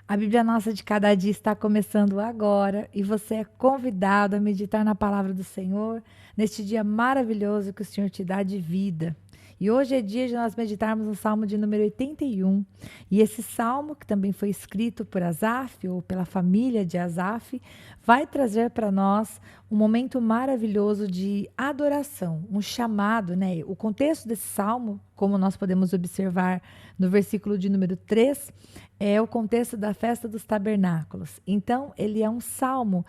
A Bíblia Nossa de Cada Dia está começando agora e você é convidado a meditar na palavra do Senhor neste dia maravilhoso que o Senhor te dá de vida. E hoje é dia de nós meditarmos no Salmo de número 81. E esse salmo, que também foi escrito por Asaf, ou pela família de Asaf, vai trazer para nós um momento maravilhoso de adoração, um chamado, né? O contexto desse salmo, como nós podemos observar no versículo de número 3, é o contexto da festa dos tabernáculos. Então, ele é um salmo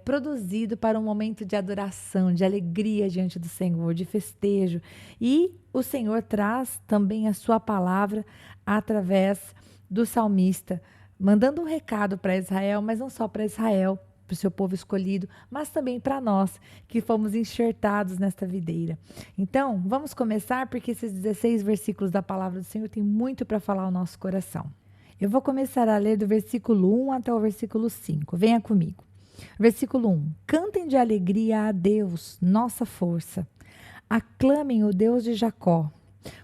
produzido para um momento de adoração, de alegria diante do Senhor, de festejo. E o Senhor traz também a sua palavra através do salmista, mandando um recado para Israel, mas não só para Israel, para o seu povo escolhido, mas também para nós, que fomos enxertados nesta videira. Então, vamos começar, porque esses 16 versículos da palavra do Senhor têm muito para falar ao nosso coração. Eu vou começar a ler do versículo 1 até o versículo 5. Venha comigo. Versículo 1. Cantem de alegria a Deus, nossa força. Aclamem o Deus de Jacó.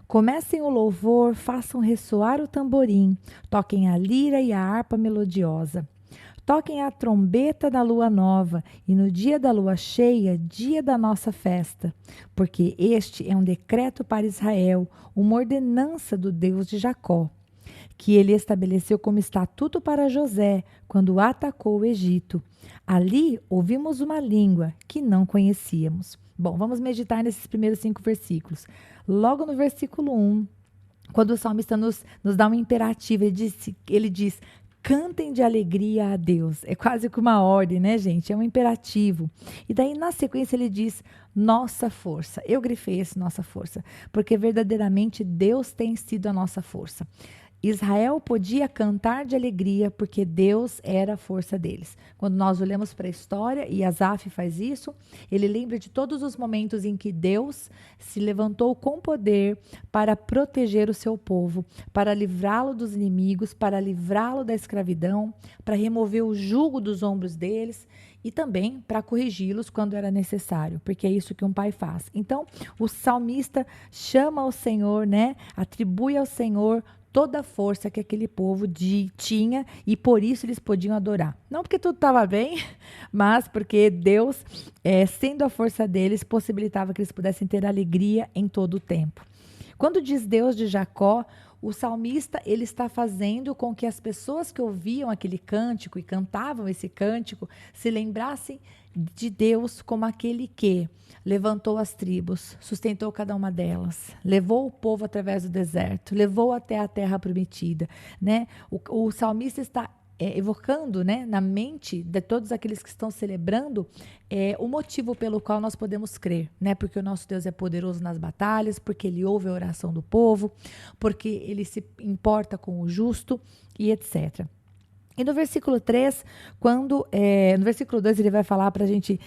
Comecem o louvor, façam ressoar o tamborim, toquem a lira e a harpa melodiosa. Toquem a trombeta da lua nova e no dia da lua cheia, dia da nossa festa, porque este é um decreto para Israel, uma ordenança do Deus de Jacó, que ele estabeleceu como estatuto para José, quando atacou o Egito. Ali ouvimos uma língua que não conhecíamos. Bom, vamos meditar nesses primeiros 5 versículos. Logo no versículo 1, quando o salmista nos dá um imperativo, ele diz: cantem de alegria a Deus. É quase que uma ordem, né, gente? É um imperativo. E daí, na sequência, ele diz: nossa força. Eu grifei esse nossa força, porque verdadeiramente Deus tem sido a nossa força. Israel podia cantar de alegria porque Deus era a força deles. Quando nós olhamos para a história, e Asaf faz isso, ele lembra de todos os momentos em que Deus se levantou com poder para proteger o seu povo, para livrá-lo dos inimigos, para livrá-lo da escravidão, para remover o jugo dos ombros deles e também para corrigi-los quando era necessário, porque é isso que um pai faz. Então, o salmista chama ao Senhor, né? Atribui ao Senhor toda a força que aquele povo tinha e por isso eles podiam adorar. Não porque tudo estava bem, mas porque Deus, sendo a força deles, possibilitava que eles pudessem ter alegria em todo o tempo. Quando diz Deus de Jacó, o salmista ele está fazendo com que as pessoas que ouviam aquele cântico e cantavam esse cântico se lembrassem de Deus como aquele que levantou as tribos, sustentou cada uma delas, levou o povo através do deserto, levou até a terra prometida, né? O salmista está evocando, né, na mente de todos aqueles que estão celebrando o motivo pelo qual nós podemos crer, né? Porque o nosso Deus é poderoso nas batalhas, porque ele ouve a oração do povo, porque ele se importa com o justo e etc. E no versículo 3, no versículo 2 ele vai falar para a gente,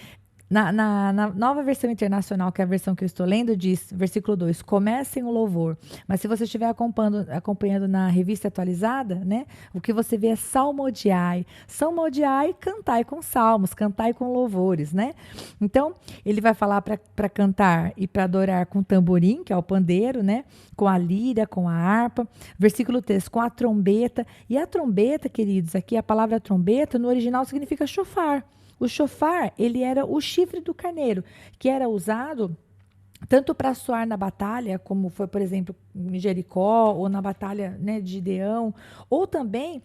na nova versão internacional, que é a versão que eu estou lendo, diz, versículo 2, comecem o louvor. Mas se você estiver acompanhando na revista atualizada, né, o que você vê é salmodiai. Salmodiai, cantai com salmos, cantai com louvores, né? Então, ele vai falar para cantar e para adorar com tamborim, que é o pandeiro, né? Com a lira, com a harpa. Versículo 3, com a trombeta. E a trombeta, queridos, aqui a palavra trombeta, no original significa chofar. O chofar, ele era o chifre do carneiro, que era usado tanto para soar na batalha, como foi, por exemplo, em Jericó, ou na batalha, né, de Gideão, ou também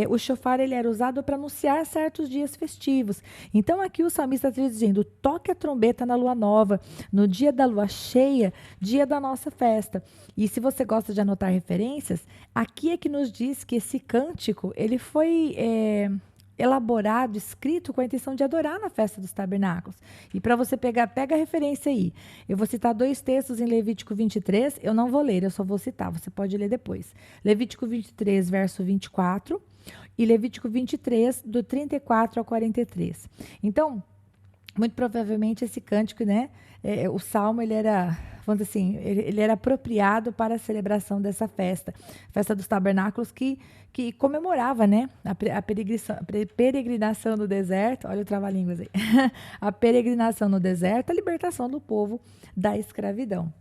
o chofar ele era usado para anunciar certos dias festivos. Então aqui o salmista está dizendo: toque a trombeta na lua nova, no dia da lua cheia, dia da nossa festa. E se você gosta de anotar referências, aqui é que nos diz que esse cântico ele foi elaborado, escrito com a intenção de adorar na festa dos tabernáculos. E para você pega a referência aí. Eu vou citar 2 textos em Levítico 23, eu não vou ler, eu só vou citar, você pode ler depois. Levítico 23, verso 24, e Levítico 23, do 34 ao 43. Então, muito provavelmente esse cântico, né, o salmo, ele era, vamos dizer assim, ele era apropriado para a celebração dessa festa dos tabernáculos que comemorava, né, a peregrinação no deserto, olha o trava-línguas aí, a peregrinação no deserto, a libertação do povo da escravidão.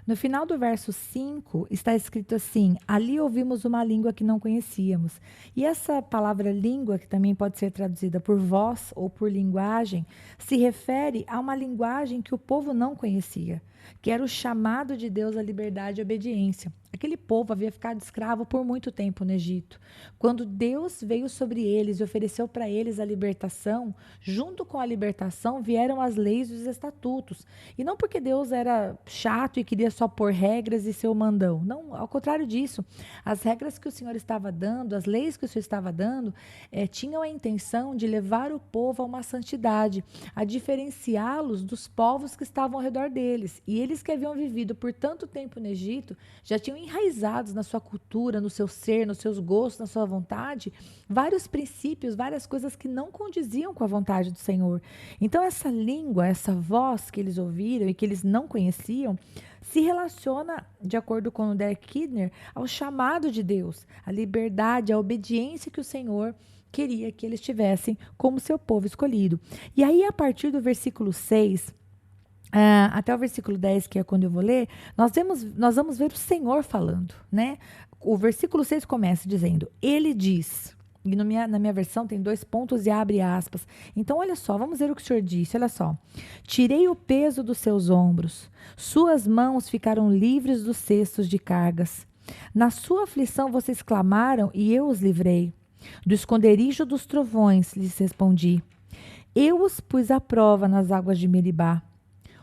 No final do verso 5 está escrito assim: ali ouvimos uma língua que não conhecíamos. E essa palavra língua, que também pode ser traduzida por voz ou por linguagem, se refere a uma linguagem que o povo não conhecia, que era o chamado de Deus à liberdade e obediência. Aquele povo havia ficado escravo por muito tempo no Egito. Quando Deus veio sobre eles e ofereceu para eles a libertação, junto com a libertação vieram as leis e os estatutos. E não porque Deus era chato e queria só pôr regras e ser o mandão. Não, ao contrário disso. As regras que o Senhor estava dando, as leis que o Senhor estava dando, tinham a intenção de levar o povo a uma santidade, a diferenciá-los dos povos que estavam ao redor deles. E eles que haviam vivido por tanto tempo no Egito, já tinham enraizados na sua cultura, no seu ser, nos seus gostos, na sua vontade, vários princípios, várias coisas que não condiziam com a vontade do Senhor. Então essa língua, essa voz que eles ouviram e que eles não conheciam, se relaciona, de acordo com o Derek Kidner, ao chamado de Deus, à liberdade, à obediência que o Senhor queria que eles tivessem como seu povo escolhido. E aí, a partir do versículo 6, até o versículo 10, que é quando eu vou ler, nós vamos ver o Senhor falando, né? O versículo 6 começa dizendo: ele diz, e na minha versão tem 2 pontos e abre aspas. Então, olha só, vamos ver o que o Senhor disse, olha só. Tirei o peso dos seus ombros, suas mãos ficaram livres dos cestos de cargas. Na sua aflição vocês clamaram e eu os livrei. Do esconderijo dos trovões lhes respondi. Eu os pus à prova nas águas de Meribá.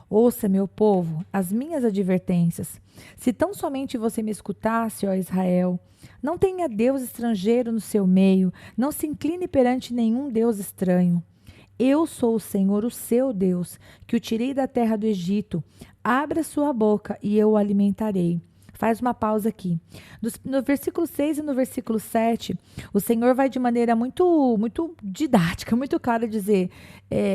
Ouça, meu povo, as minhas advertências. Se tão somente você me escutasse, ó Israel, não tenha Deus estrangeiro no seu meio, não se incline perante nenhum Deus estranho. Eu sou o Senhor, o seu Deus, que o tirei da terra do Egito. Abra sua boca e eu o alimentarei. Faz uma pausa aqui. No versículo 6 e no versículo 7, o Senhor vai de maneira muito, muito didática, muito clara dizer,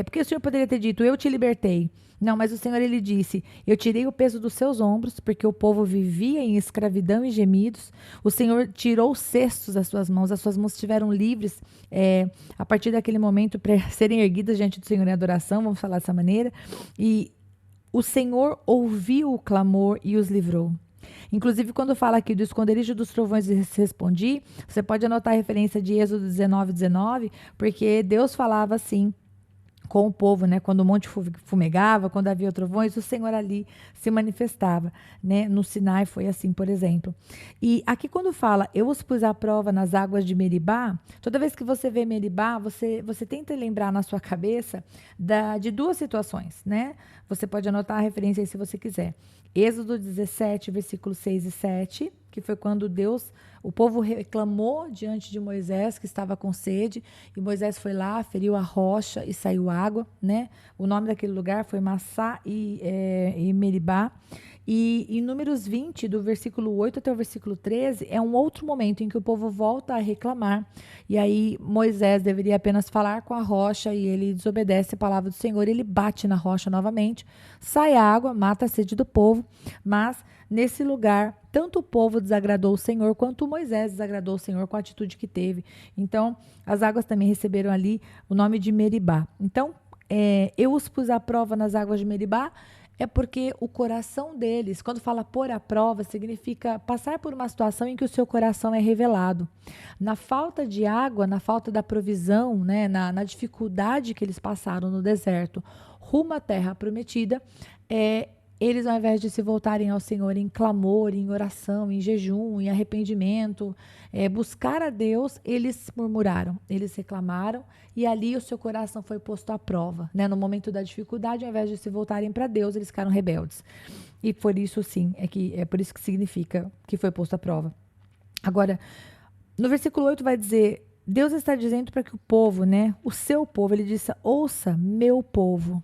porque o Senhor poderia ter dito, eu te libertei. Não, mas o Senhor, ele disse, eu tirei o peso dos seus ombros, porque o povo vivia em escravidão e gemidos. O Senhor tirou os cestos das suas mãos, as suas mãos estiveram livres a partir daquele momento para serem erguidas diante do Senhor em adoração, vamos falar dessa maneira. E o Senhor ouviu o clamor e os livrou. Inclusive, quando fala aqui do esconderijo dos trovões respondi, você pode anotar a referência de Êxodo 19:19, porque Deus falava assim com o povo, né? Quando o monte fumegava, quando havia trovões, o Senhor ali se manifestava, né? No Sinai foi assim, por exemplo. E aqui quando fala, eu os pus à prova nas águas de Meribá, toda vez que você vê Meribá, você tenta lembrar na sua cabeça de 2 situações, né? Você pode anotar a referência aí se você quiser. Êxodo 17, versículos 6 e 7, que foi quando o povo reclamou diante de Moisés que estava com sede, e Moisés foi lá, feriu a rocha e saiu água, né? O nome daquele lugar foi Massá e Meribá. E em Números 20, do versículo 8 até o versículo 13, é um outro momento em que o povo volta a reclamar. E aí Moisés deveria apenas falar com a rocha e ele desobedece a palavra do Senhor, ele bate na rocha novamente, sai água, mata a sede do povo, mas nesse lugar, tanto o povo desagradou o Senhor, quanto Moisés desagradou o Senhor com a atitude que teve. Então, as águas também receberam ali o nome de Meribá. Então, eu os pus à prova nas águas de Meribá, é porque o coração deles, quando fala pôr à prova, significa passar por uma situação em que o seu coração é revelado. Na falta de água, na falta da provisão, né, na dificuldade que eles passaram no deserto, rumo à terra prometida, eles, ao invés de se voltarem ao Senhor em clamor, em oração, em jejum, em arrependimento, buscar a Deus, eles murmuraram, eles reclamaram, e ali o seu coração foi posto à prova, né? No momento da dificuldade, ao invés de se voltarem para Deus, eles ficaram rebeldes. E por isso, sim, é por isso que significa que foi posto à prova. Agora, no versículo 8 vai dizer, Deus está dizendo para que o povo, né? O seu povo, ele disse, ouça, meu povo.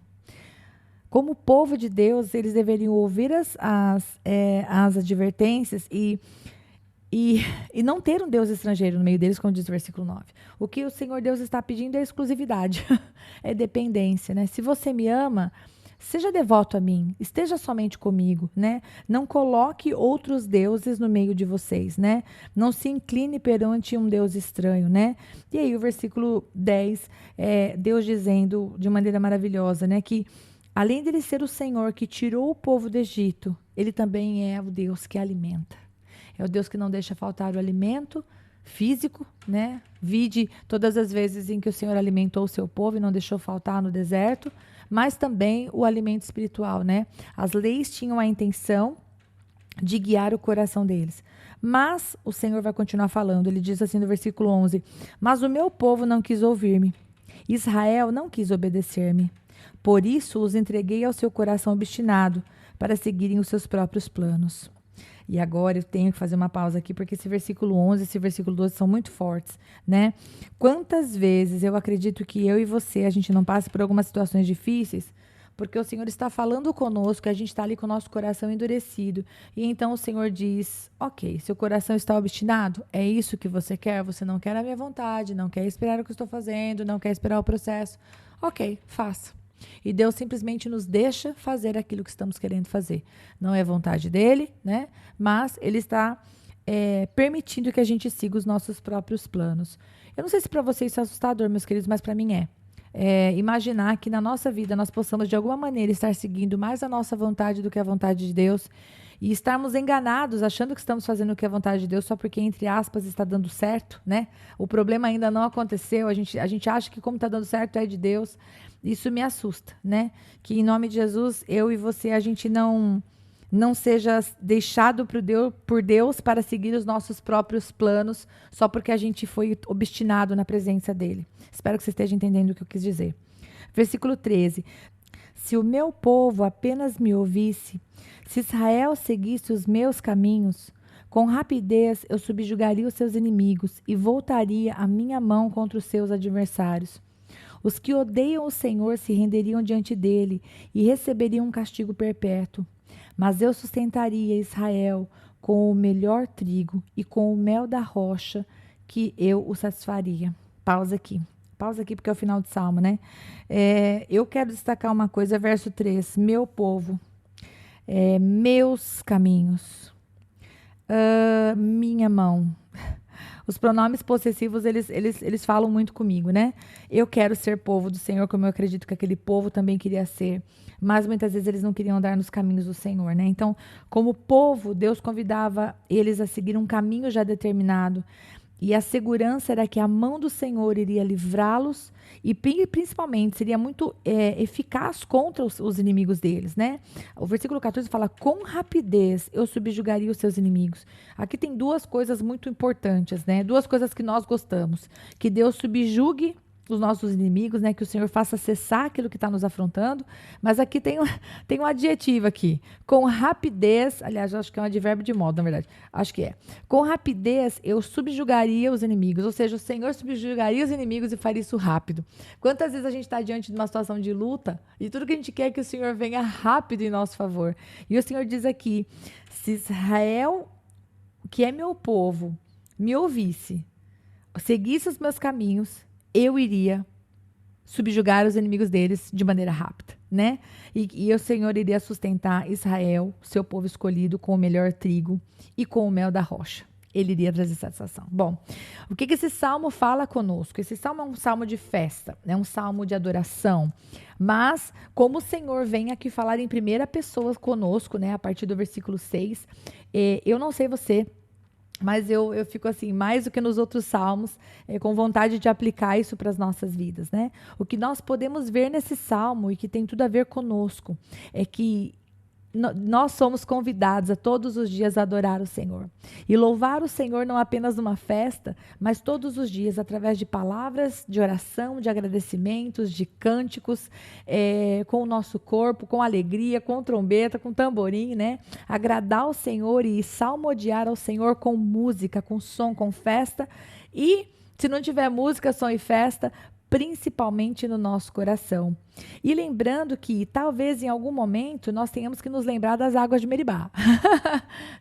Como povo de Deus, eles deveriam ouvir as advertências e não ter um Deus estrangeiro no meio deles, como diz o versículo 9. O que o Senhor Deus está pedindo é exclusividade, é dependência, né? Se você me ama, seja devoto a mim, esteja somente comigo, né? Não coloque outros deuses no meio de vocês, né? Não se incline perante um Deus estranho, né? E aí o versículo 10, Deus dizendo de maneira maravilhosa, né? Que Além dele ser o Senhor que tirou o povo do Egito, ele também é o Deus que alimenta. É o Deus que não deixa faltar o alimento físico, né? Vide todas as vezes em que o Senhor alimentou o seu povo e não deixou faltar no deserto, mas também o alimento espiritual, né? As leis tinham a intenção de guiar o coração deles. Mas o Senhor vai continuar falando. Ele diz assim no versículo 11: Mas o meu povo não quis ouvir-me. Israel não quis obedecer-me. Por isso os entreguei ao seu coração obstinado, para seguirem os seus próprios planos. E agora eu tenho que fazer uma pausa aqui, porque esse versículo 11 e esse versículo 12 são muito fortes, né? Quantas vezes eu acredito que eu e você, a gente não passa por algumas situações difíceis, porque o Senhor está falando conosco, a gente está ali com o nosso coração endurecido. E então o Senhor diz, ok, seu coração está obstinado, é isso que você quer? Você não quer a minha vontade, não quer esperar o que eu estou fazendo, não quer esperar o processo. Ok, faça. E Deus simplesmente nos deixa fazer aquilo que estamos querendo fazer. Não é vontade dele, né? Mas ele está permitindo que a gente siga os nossos próprios planos. Eu não sei se para vocês isso é assustador, meus queridos, mas para mim é. Imaginar que na nossa vida nós possamos de alguma maneira estar seguindo mais a nossa vontade do que a vontade de Deus e estarmos enganados achando que estamos fazendo o que é vontade de Deus só porque, entre aspas, está dando certo, né? O problema ainda não aconteceu, a gente acha que como está dando certo é de Deus. Isso me assusta, né? Que em nome de Jesus, eu e você, a gente não seja deixado por Deus para seguir os nossos próprios planos só porque a gente foi obstinado na presença dele. Espero que você esteja entendendo o que eu quis dizer. Versículo 13. Se o meu povo apenas me ouvisse, se Israel seguisse os meus caminhos, com rapidez eu subjugaria os seus inimigos e voltaria a minha mão contra os seus adversários. Os que odeiam o Senhor se renderiam diante dele e receberiam um castigo perpétuo. Mas eu sustentaria Israel com o melhor trigo e com o mel da rocha que eu o satisfaria. Pausa aqui porque é o final do Salmo, né? Eu quero destacar uma coisa, verso 3. Meu povo, meus caminhos, minha mão. Os pronomes possessivos, eles falam muito comigo, né? Eu quero ser povo do Senhor, como eu acredito que aquele povo também queria ser. Mas muitas vezes eles não queriam andar nos caminhos do Senhor, né? Então, como povo, Deus convidava eles a seguir um caminho já determinado. E a segurança era que a mão do Senhor iria livrá-los e principalmente seria muito eficaz contra os inimigos deles, né? O versículo 14 fala, com rapidez eu subjugaria os seus inimigos. Aqui tem duas coisas muito importantes, né? Duas coisas que nós gostamos. Que Deus subjugue os nossos inimigos, né? Que o Senhor faça cessar aquilo que está nos afrontando. Mas aqui tem um adjetivo aqui. Com rapidez, aliás, eu acho que é um advérbio de modo, na verdade. Acho que é. Com rapidez, eu subjugaria os inimigos. Ou seja, o Senhor subjugaria os inimigos e faria isso rápido. Quantas vezes a gente está diante de uma situação de luta e tudo que a gente quer é que o Senhor venha rápido em nosso favor. E o Senhor diz aqui, se Israel, que é meu povo, me ouvisse, seguisse os meus caminhos, eu iria subjugar os inimigos deles de maneira rápida, né? E o Senhor iria sustentar Israel, seu povo escolhido, com o melhor trigo e com o mel da rocha. Ele iria trazer satisfação. Bom, o que esse salmo fala conosco? Esse salmo é um salmo de festa, é um salmo de adoração. Mas, como o Senhor vem aqui falar em primeira pessoa conosco, né? A partir do versículo 6, eu não sei você, mas eu fico assim, mais do que nos outros salmos, com vontade de aplicar isso para as nossas vidas, né? O que nós podemos ver nesse salmo e que tem tudo a ver conosco é que nós somos convidados a todos os dias a adorar o Senhor. E louvar o Senhor não apenas numa festa, mas todos os dias, através de palavras de oração, de agradecimentos, de cânticos, com o nosso corpo, com alegria, com trombeta, com tamborim, né? Agradar o Senhor e salmodiar ao Senhor com música, com som, com festa. E, se não tiver música, som e festa, principalmente no nosso coração. E lembrando que talvez em algum momento nós tenhamos que nos lembrar das águas de Meribá,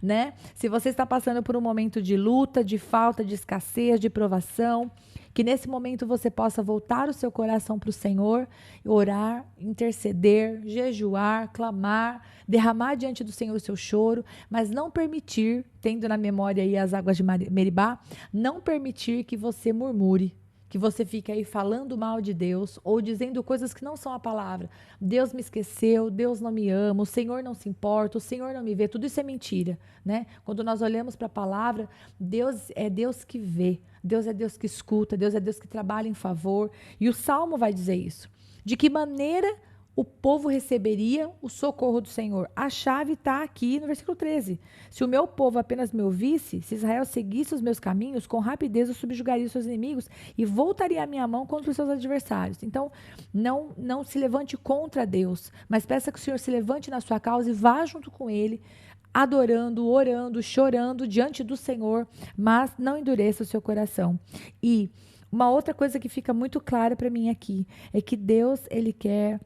né? Se você está passando por um momento de luta, de falta, de escassez, de provação, que nesse momento você possa voltar o seu coração para o Senhor, orar, interceder, jejuar, clamar, derramar diante do Senhor o seu choro, mas não permitir, tendo na memória aí as águas de Meribá, não permitir que você murmure, que você fica aí falando mal de Deus ou dizendo coisas que não são a palavra. Deus me esqueceu, Deus não me ama, o Senhor não se importa, o Senhor não me vê. Tudo isso é mentira, né? Quando nós olhamos para a palavra, Deus é Deus que vê, Deus é Deus que escuta, Deus é Deus que trabalha em favor. E o Salmo vai dizer isso. De que maneira o povo receberia o socorro do Senhor? A chave está aqui no versículo 13. Se o meu povo apenas me ouvisse, se Israel seguisse os meus caminhos, com rapidez eu subjugaria os seus inimigos e voltaria a minha mão contra os seus adversários. Então, não se levante contra Deus, mas peça que o Senhor se levante na sua causa e vá junto com Ele, adorando, orando, chorando diante do Senhor, mas não endureça o seu coração. E uma outra coisa que fica muito clara para mim aqui é que Deus, Ele quer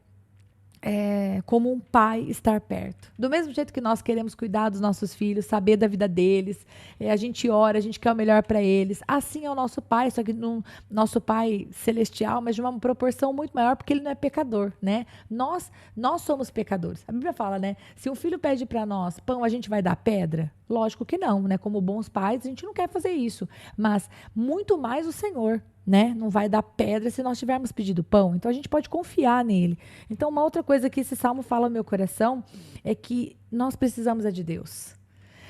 como um pai estar perto. Do mesmo jeito que nós queremos cuidar dos nossos filhos, saber da vida deles, a gente ora, a gente quer o melhor para eles. Assim é o nosso pai, só que nosso pai celestial, mas de uma proporção muito maior, porque ele não é pecador, né? Nós somos pecadores. A Bíblia fala, né? Se um filho pede para nós pão, a gente vai dar pedra? Lógico que não, né? Como bons pais, a gente não quer fazer isso. Mas muito mais o Senhor, né? Não vai dar pedra se nós tivermos pedido pão. Então a gente pode confiar nele. Então uma outra coisa que esse salmo fala ao meu coração é que nós precisamos de Deus.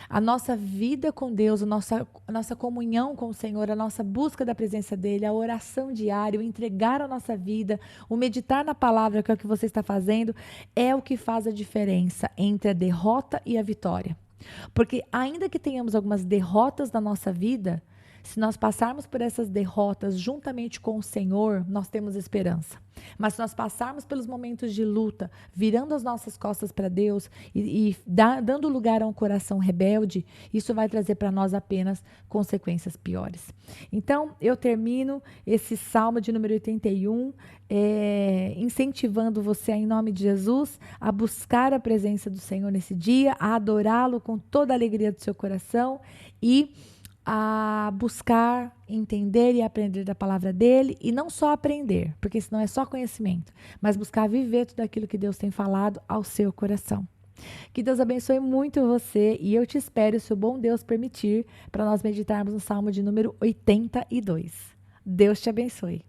A nossa vida com Deus, a nossa comunhão com o Senhor, a nossa busca da presença dele, a oração diária, o entregar a nossa vida, o meditar na palavra, que é o que você está fazendo, é o que faz a diferença entre a derrota e a vitória. Porque ainda que tenhamos algumas derrotas na nossa vida, se nós passarmos por essas derrotas juntamente com o Senhor, nós temos esperança. Mas se nós passarmos pelos momentos de luta, virando as nossas costas para Deus e dando lugar a um coração rebelde, isso vai trazer para nós apenas consequências piores. Então, eu termino esse Salmo de número 81, incentivando você, em nome de Jesus, a buscar a presença do Senhor nesse dia, a adorá-lo com toda a alegria do seu coração e a buscar, entender e aprender da palavra dele, e não só aprender, porque senão é só conhecimento, mas buscar viver tudo aquilo que Deus tem falado ao seu coração. Que Deus abençoe muito você e eu te espero, se o bom Deus permitir, para nós meditarmos no Salmo de número 82. Deus te abençoe.